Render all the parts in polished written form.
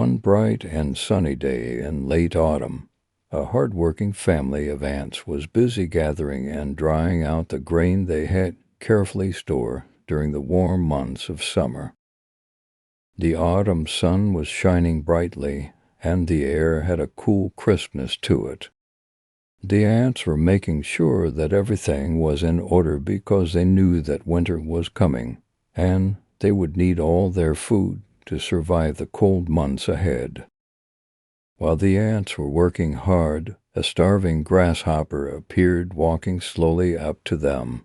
One bright and sunny day in late autumn, a hard-working family of ants was busy gathering and drying out the grain they had carefully stored during the warm months of summer. The autumn sun was shining brightly, and the air had a cool crispness to it. The ants were making sure that everything was in order because they knew that winter was coming, and they would need all their food to survive the cold months ahead. While the ants were working hard, a starving grasshopper appeared walking slowly up to them.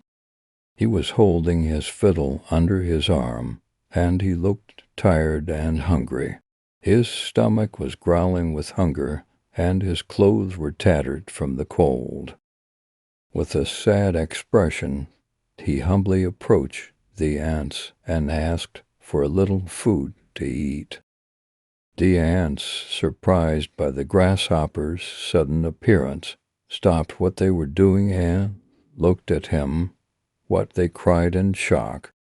He was holding his fiddle under his arm, and he looked tired and hungry. His stomach was growling with hunger, and his clothes were tattered from the cold. With a sad expression, he humbly approached the ants and asked for a little food to eat. The ants, surprised by the grasshopper's sudden appearance, stopped what they were doing and looked at him. What, they cried in shock.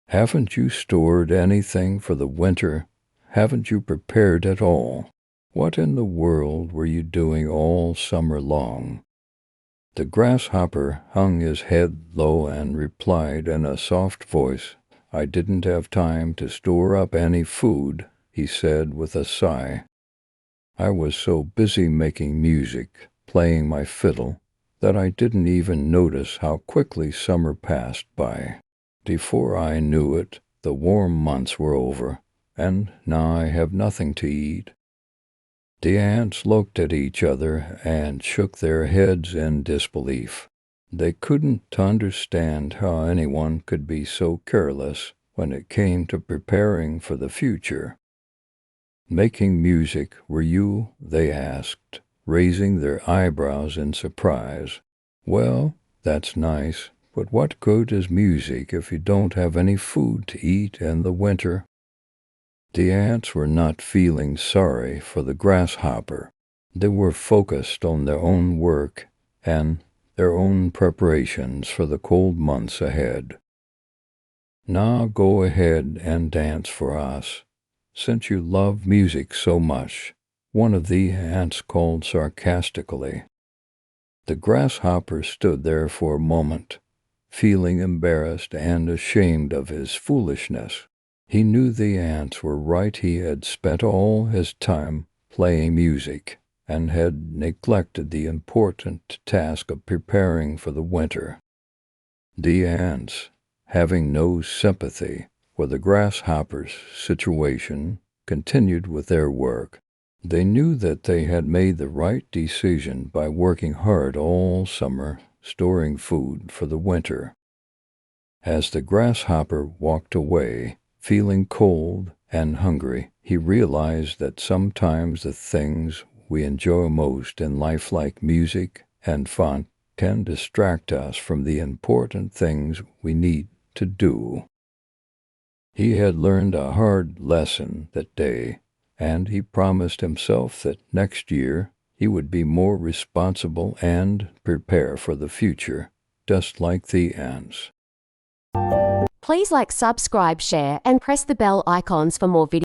"Haven't you stored anything for the winter? Haven't you prepared at all? What in the world were you doing all summer long?" The grasshopper hung his head low and replied in a soft voice, "I didn't have time to store up any food," he said with a sigh. "I was so busy making music, playing my fiddle, that I didn't even notice how quickly summer passed by. Before I knew it, the warm months were over, and now I have nothing to eat." The ants looked at each other and shook their heads in disbelief. They couldn't understand how anyone could be so careless when it came to preparing for the future. "Making music, were you?" they asked, raising their eyebrows in surprise. "Well, that's nice, but what good is music if you don't have any food to eat in the winter?" The ants were not feeling sorry for the grasshopper. They were focused on their own work and their own preparations for the cold months ahead. "Now go ahead and dance for us, since you love music so much," one of the ants called sarcastically. The grasshopper stood there for a moment, feeling embarrassed and ashamed of his foolishness. He knew the ants were right. He had spent all his time playing music and had neglected the important task of preparing for the winter. The ants, having no sympathy for the grasshopper's situation, continued with their work. They knew that they had made the right decision by working hard all summer, storing food for the winter. As the grasshopper walked away, feeling cold and hungry, he realized that sometimes the things we enjoy most in life, like music and fun, can distract us from the important things we need to do. He had learned a hard lesson that day, and he promised himself that next year he would be more responsible and prepare for the future, just like the ants. Please like, subscribe, share, and press the bell icons for more videos.